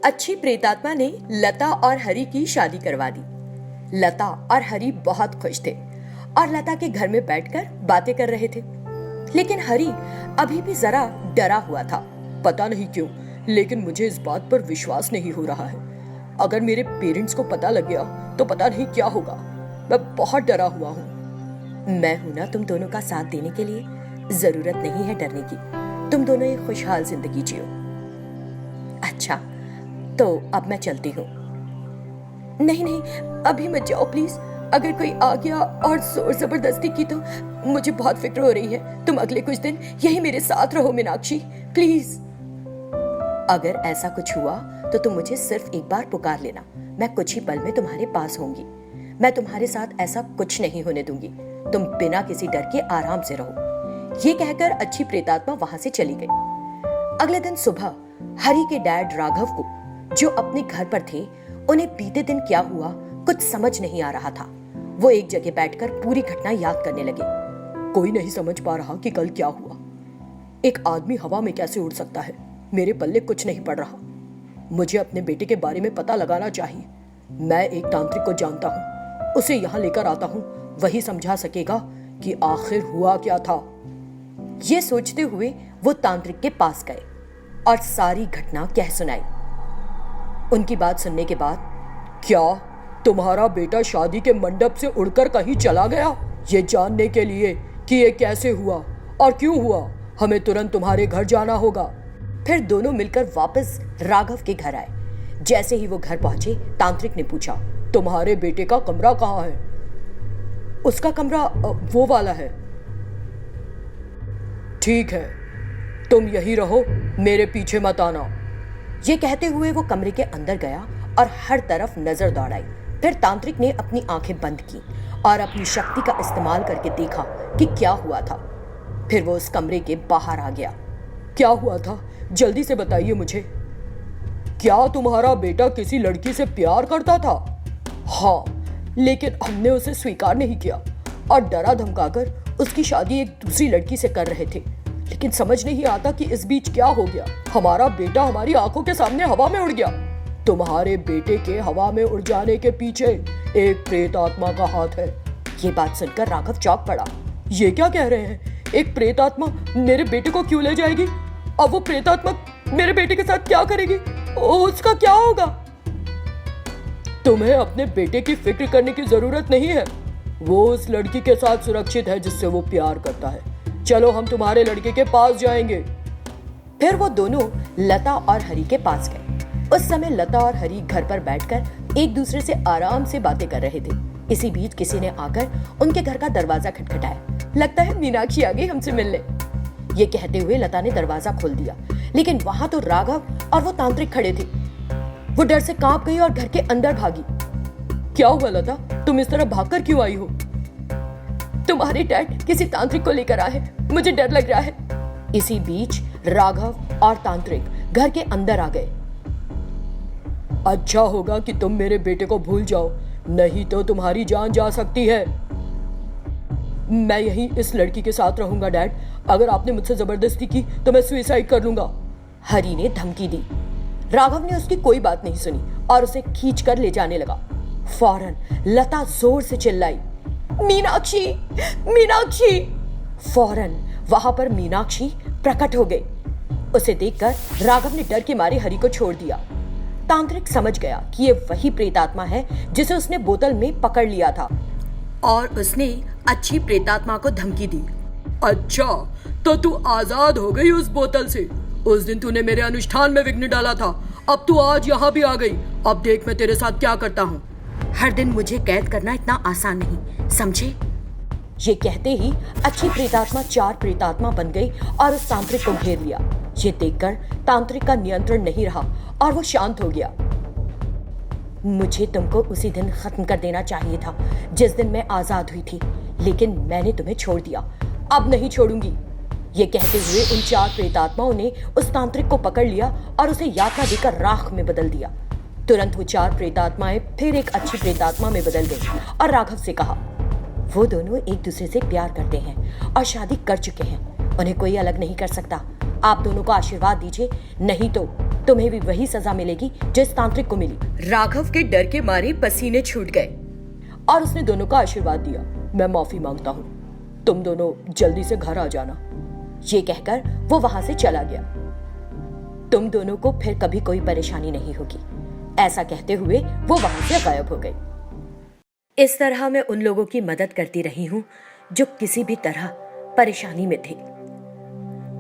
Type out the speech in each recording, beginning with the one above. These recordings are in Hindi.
अच्छी प्रेतात्मा ने लता और हरी की शादी करवा दी। लता और हरी बहुत खुश थे और लता के घर में बैठकर बातें कर रहे थे। लेकिन हरी अभी भी जरा डरा हुआ था। पता नहीं क्यों, लेकिन मुझे इस बात पर विश्वास नहीं हो रहा है। अगर मेरे पेरेंट्स को पता लग गया तो पता नहीं क्या होगा। मैं बहुत डरा हुआ हूँ। मैं हूं ना तुम दोनों का साथ देने के लिए। जरूरत नहीं है डरने की। तुम दोनों एक खुशहाल जिंदगी जियो। अच्छा, तो अब मैं चलती हूँ। नहीं नहीं, अभी मत जाओ प्लीज। अगर कोई आ गया और जोर जबरदस्ती की तो मुझे बहुत फिक्र हो रही है। तुम अगले कुछ दिन यही मेरे साथ रहो मीनाक्षी, प्लीज। अगर ऐसा कुछ हुआ तो तुम मुझे सिर्फ एक बार पुकार लेना। मैं कुछ ही पल में तुम्हारे पास होंगी। मैं तुम्हारे साथ ऐसा कुछ नहीं होने दूंगी। तुम बिना किसी डर के आराम से रहो। ये कहकर अच्छी प्रेतात्मा वहां से चली गई। अगले दिन सुबह हरी के डैड राघव को, जो अपने घर पर थे, उन्हें बीते दिन क्या हुआ कुछ समझ नहीं आ रहा था। वो एक जगह बैठकर पूरी घटना याद करने लगे। कोई नहीं समझ पा रहा कि कल क्या हुआ। एक आदमी हवा में कैसे उड़ सकता है? मेरे पल्ले कुछ नहीं पड़ रहा। मुझे अपने बेटे के बारे में पता लगाना चाहिए। मैं एक तांत्रिक को जानता हूँ, उसे यहाँ लेकर आता हूँ। वही समझा सकेगा कि आखिर हुआ क्या था। ये सोचते हुए वो तांत्रिक के पास गए और सारी घटना कह सुनाई। उनकी बात सुनने के बाद, क्या तुम्हारा बेटा शादी के मंडप से उड़कर कहीं चला गया? ये जानने के लिए कि ये कैसे हुआ और क्यों हुआ, हमें तुरंत तुम्हारे घर जाना होगा। फिर दोनों मिलकर वापस राघव के घर आए। जैसे ही वो घर पहुंचे, तांत्रिक ने पूछा, तुम्हारे बेटे का कमरा कहाँ है? उसका कमरा वो वाला है। ठीक है, तुम यही रहो, मेरे पीछे मत आना। ये कहते हुए वो कमरे के अंदर गया और हर तरफ नजर दौड़ाई। फिर तांत्रिक ने अपनी आंखें बंद की और अपनी शक्ति का इस्तेमाल करके देखा कि क्या हुआ था। फिर वो उस कमरे के बाहर आ गया। क्या हुआ था? जल्दी से बताइए मुझे। क्या तुम्हारा बेटा किसी लड़की से प्यार करता था? हाँ, लेकिन हमने उसे स्वीकार नहीं किया और डरा धमकाकर उसकी शादी एक दूसरी लड़की से कर रहे थे। लेकिन समझ नहीं आता कि इस बीच क्या हो गया। हमारा बेटा हमारी आंखों के सामने हवा में उड़ गया। तुम्हारे बेटे के हवा में उड़ जाने के पीछे एक प्रेत आत्मा का हाथ है। ये बात सुनकर राघव चौंक पड़ा। ये क्या कह रहे हैं? एक प्रेत आत्मा मेरे बेटे को क्यों ले जाएगी? और वो प्रेत आत्मा मेरे बेटे के साथ क्या करेगी? उसका क्या होगा? तुम्हें अपने बेटे की फिक्र करने की जरूरत नहीं है। वो उस लड़की के साथ सुरक्षित है जिससे वो प्यार करता है। चलो हम तुम्हारे लड़के के पास जाएंगे। फिर वो दोनों लता और हरी के पास गए। उस समय लता और हरी घर पर बैठकर एक दूसरे से आराम से बातें कर रहे थे। इसी बीच किसी ने आकर उनके घर का दरवाजा खटखटाया। लगता है मीनाक्षी आ गई हमसे मिलने। ये कहते हुए लता ने दरवाजा खोल दिया, लेकिन वहां तो राघव और वो तांत्रिक खड़े थे। वो डर से कांप गई और घर के अंदर भागी। क्या हुआ लता, तुम इस तरह भागकर क्यों आई हो? तुम्हारे डैड किसी तांत्रिक को लेकर आए हैं, मुझे डर लग रहा है। इसी बीच राघव और तांत्रिक घर के अंदर आ गए। अच्छा होगा कि तुम मेरे बेटे को भूल जाओ, नहीं तो तुम्हारी जान जा सकती है। मैं यहीं इस लड़की के साथ रहूंगा डैड। अगर आपने मुझसे जबरदस्ती की तो मैं सुसाइड कर लूंगा। हरी ने धमकी दी। राघव ने उसकी कोई बात नहीं सुनी और उसे खींच कर ले जाने लगा। फौरन लता जोर से चिल्लाई, मीनाक्षी, मीनाक्षी। फौरन वहां पर मीनाक्षी प्रकट हो गई। उसे देखकर राघव ने डर के मारे हरी को छोड़ दिया। तांत्रिक समझ गया कि ये वही प्रेतात्मा है जिसे उसने बोतल में पकड़ लिया था और उसने अच्छी प्रेतात्मा को धमकी दी। अच्छा, तो तू आजाद हो गई उस बोतल से। उस दिन तूने मेरे अनुष्ठान में विघ्न डाला था, अब तू आज यहाँ भी आ गई। अब देख मैं तेरे साथ क्या करता हूँ। हर दिन मुझे कैद करना इतना आसान नहीं, समझे? ये कहते ही अच्छी प्रेतात्मा 4 प्रेतात्मा बन गई और उस तांत्रिक को घेर लिया। ये देखकर तांत्रिक का नियंत्रण नहीं रहा और वो शांत हो गया। मुझे तुमको उसी दिन खत्म कर देना चाहिए था जिस दिन मैं आजाद हुई थी, लेकिन मैंने तुम्हें छोड़ दिया। अब नहीं छोड़ूंगी। ये कहते हुए उन 4 प्रेतात्माओं ने उस तांत्रिक को पकड़ लिया और उसे यातना देकर राख में बदल दिया। तुरंत वो 4 प्रेतात्माएं फिर एक अच्छी प्रेतात्मा में बदल गई और राघव से कहा, वो दोनों एक दूसरे से प्यार करते हैं और शादी कर चुके हैं। उन्हें कोई अलग नहीं कर सकता। आप दोनों को आशीर्वाद दीजिए, नहीं तो तुम्हें भी वही सजा मिलेगी जो इस तांत्रिक को मिली। राघव के डर के मारे पसीने छूट गए और उसने दोनों को आशीर्वाद दिया। मैं माफी मांगता हूँ, तुम दोनों जल्दी से घर आ जाना। ये कहकर वो वहां से चला गया। तुम दोनों को फिर कभी कोई परेशानी नहीं होगी, ऐसा कहते हुए वो वहां से गायब हो गई। इस तरह मैं उन लोगों की मदद करती रही हूं जो किसी भी तरह परेशानी में थे।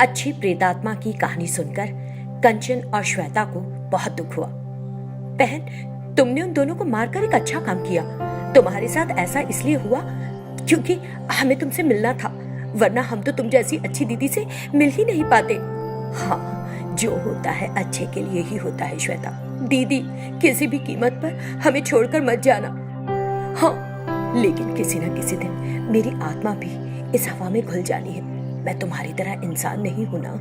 अच्छी प्रेतात्मा की कहानी सुनकर कंचन और श्वेता को बहुत दुख हुआ। बहन, तुमने उन दोनों को मारकर एक अच्छा काम किया। तुम्हारे साथ ऐसा इसलिए हुआ क्योंकि हमें तुमसे मिलना था, वरना हम तो तुम जैसी अच्छी दीदी से मिल ही नहीं पाते। हाँ, जो होता है अच्छे के लिए ही होता है श्वेता। दीदी, किसी भी कीमत पर हमें छोड़कर मत जाना। हाँ, लेकिन किसी न किसी दिन मेरी आत्मा भी इस हवा में घुल जानी है। मैं तुम्हारी तरह इंसान नहीं हूं ना,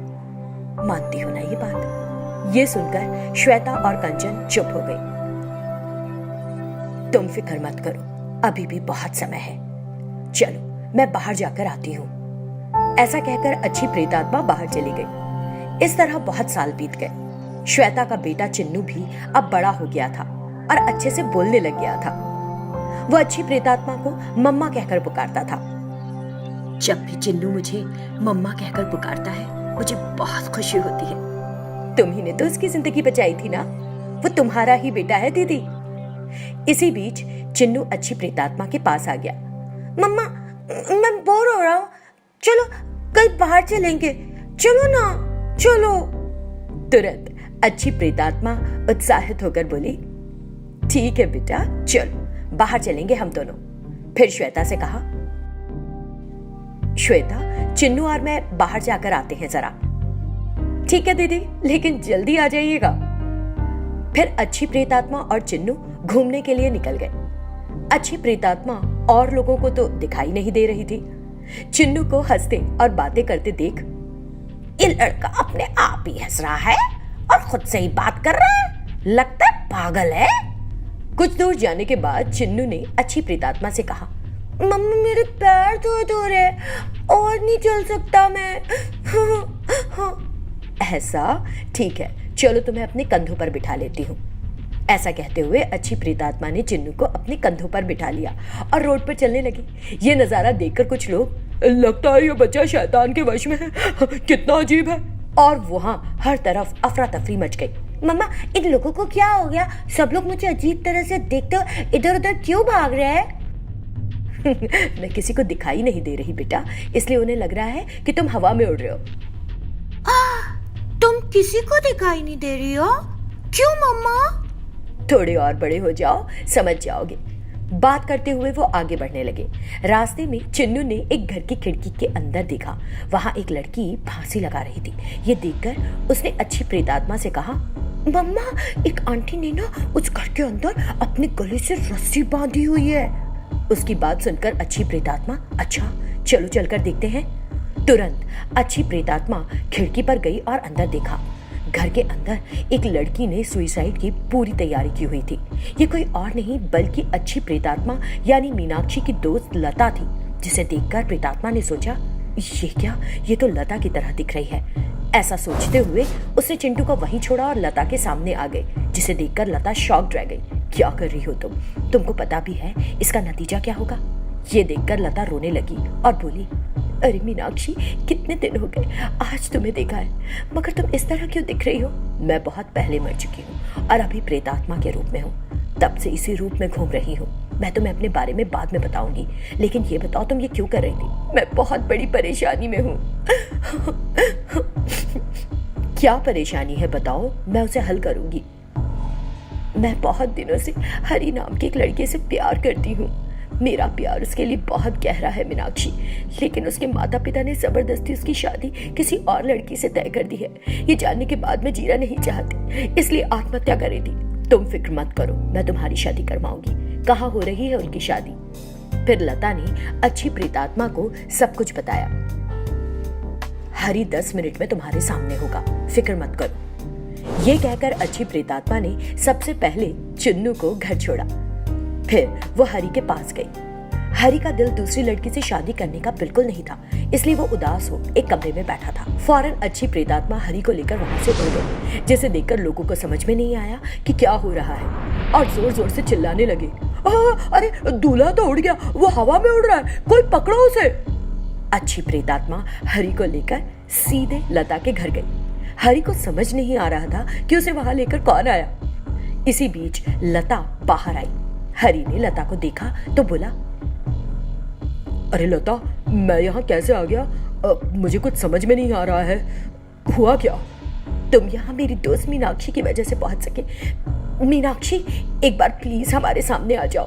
मानती हो ना ये बात? ये सुनकर श्वेता और कंचन चुप हो गई। तुम फिक्र मत करो, अभी भी बहुत समय है। चलो, मैं बाहर जाकर आती हूँ। ऐसा कहकर अच्छी प्रेतात्मा बाहर चली गई। इस तरह बहुत साल बीत गए। श्वेता का बेटा चिन्नू भी अब बड़ा हो गया था और अच्छे से बोलने लग गया था। वो अच्छी प्रेतात्मा को मम्मा कहकर पुकारता था। जब भी चिन्नू मुझे मम्मा कहकर पुकारता है, मुझे बहुत खुशी होती है। तुम ही ने तो उसकी जिंदगी बचाई थी ना, वो तुम्हारा ही बेटा है दीदी। इसी बीच चिन्नू अच्छी प्रेतात्मा के पास आ गया। मम्मा, मैं बोर हो रहा हूँ, चलो कल बाहर चलेंगे, चलो ना, चलो। तुरंत अच्छी प्रेतात्मा उत्साहित होकर बोली, ठीक है बेटा, चलो बाहर चलेंगे हम दोनों। फिर श्वेता से कहा, श्वेता, चिन्नू और मैं बाहर जाकर आते हैं जरा। ठीक है दीदी, लेकिन जल्दी आ जाइएगा। फिर अच्छी प्रेतात्मा और चिन्नू घूमने के लिए निकल गए। अच्छी प्रेतात्मा और लोगों को तो दिखाई नहीं दे रही थी। चिन्नू को हंसते और बातें करते देख, ये लड़का अपने आप ही हंस रहा है और खुद से ही बात कर रहा है, लगता है पागल है। कुछ दूर जाने के बाद चिन्नू ने अच्छी प्रेतात्मा से कहा, मम्मी मेरे पैर धो रहे और नहीं चल सकता मैं। ऐसा, ठीक है, चलो तुम्हें अपने कंधों पर बिठा लेती हूँ। ऐसा कहते हुए अच्छी प्रेतात्मा ने चिन्नू को अपने कंधों पर बिठा लिया और रोड पर चलने लगी। ये नजारा देखकर कुछ लोग, लगता है ये बच्चा शैतान के वश में है, कितना अजीब है। और वहां हर तरफ अफरा तफरी मच गई। मम्मा, इन लोगों को क्या हो गया? सब लोग मुझे अजीब तरह से देखते हुए इधर उधर क्यों भाग रहे हैं? मैं किसी को दिखाई नहीं दे रही बेटा, इसलिए उन्हें लग रहा है कि तुम हवा में उड़ रहे हो। तुम किसी को दिखाई नहीं दे रही हो? क्यों मम्मा? थोड़े और बड़े हो जाओ, समझ जाओगे। बात करते हुए वो आगे बढ़ने लगे। रास्ते में चिन्नू ने एक घर की खिड़की के अंदर देखा, वहां एक लड़की फांसी लगा रही थी। ये देखकर उसने अच्छी प्रेतात्मा से कहा, मम्मा, एक आंटी ने ना उस घर के अंदर अपने गले से रस्सी बांधी हुई है। उसकी बात सुनकर अच्छी प्रेतात्मा, अच्छा चलो चलकर देखते हैं। तुरंत अच्छी प्रेतात्मा खिड़की पर गई और अंदर देखा। घर के अंदर एक लड़की ने सुसाइड की पूरी तैयारी की हुई थी। ये कोई और नहीं बल्कि अच्छी प्रेतात्मा यानी मीनाक्षी की दोस्त लता थी, जिसे देखकर प्रेतात्मा ने सोचा, ये क्या, ये तो लता की तरह दिख रही है। ऐसा सोचते हुए उसने चिंटू को वहीं छोड़ा और लता के सामने आ गई, जिसे देखकर लता शॉक्ड रह गई। क्या कर रही हो तुम? तुमको पता भी है इसका नतीजा क्या होगा? ये देखकर लता रोने लगी और बोली, अरे मीनाक्षी, कितने दिन हो गए आज तुम्हें देखा है, मगर तुम इस तरह क्यों दिख रही हो? मैं बहुत पहले मर चुकी हूँ और अभी प्रेतात्मा के रूप में हूँ, तब से इसी रूप में घूम रही हूँ। मैं तुम्हें अपने बारे में बाद में बताऊंगी, लेकिन ये बताओ तुम ये क्यों कर रही थी? मैं बहुत बड़ी परेशानी में हूँ। क्या परेशानी है बताओ, मैं उसे हल करूंगी। मैं बहुत दिनों से हरी नाम की एक लड़के से प्यार करती हूँ। मेरा प्यार उसके लिए बहुत गहरा है मीनाक्षी, लेकिन उसके माता पिता ने जबरदस्ती उसकी शादी किसी और लड़की से तय कर दी है। ये जानने के बाद मैं जीना नहीं चाहती, इसलिए आत्महत्या कर रही थी। तुम फिक्र मत करो, मैं तुम्हारी शादी करवाऊंगी। कहाँ हो रही है उनकी शादी? फिर लता ने अच्छी प्रेतात्मा को सब कुछ बताया। हरी 10 मिनट में तुम्हारे सामने होगा, फिक्र मत करो। ये कहकर अच्छी प्रेतात्मा ने सबसे पहले चिन्नू को घर छोड़ा। फिर वो हरी के पास गई। हरी का दिल दूसरी लड़की से शादी करने का बिल्कुल नहीं था, इसलिए वो उदास हो एक कमरे में बैठा था। फौरन अच्छी प्रेतात्मा हरी को लेकर वहां से उड़ गई, जिसे देखकर लोगों को समझ में नहीं आया कि क्या हो रहा है और जोर जोर से चिल्लाने लगे, अरे दूल्हा तो उड़ गया, वो हवा में उड़ रहा है, कोई पकड़ो उसे। अच्छी प्रेतात्मा हरी को लेकर सीधे लता के घर गई। हरी को समझ नहीं आ रहा था कि उसे वहां लेकर कौन आया। इसी बीच लता बाहर आई। हरी ने लता को देखा तो बोला, अरे लता, मैं यहाँ कैसे आ गया? मुझे कुछ समझ में नहीं आ रहा है, हुआ क्या? तुम यहाँ मेरी दोस्त मीनाक्षी की वजह से पहुंच सके। मीनाक्षी, एक बार प्लीज हमारे सामने आ जाओ।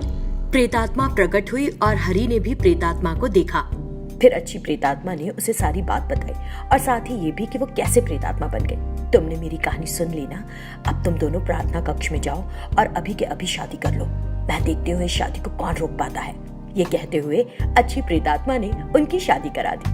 प्रेतात्मा प्रकट हुई और हरी ने भी प्रेतात्मा को देखा। फिर अच्छी प्रेतात्मा ने उसे सारी बात बताई और साथ ही ये भी कि वो कैसे प्रेतात्मा बन गई। तुमने मेरी कहानी सुन ली ना, अब तुम दोनों प्रार्थना कक्ष में जाओ और अभी के अभी शादी कर लो। मैं देखती हूँ इस शादी को कौन रोक पाता है। ये कहते हुए अच्छी प्रेतात्मा ने उनकी शादी करा दी।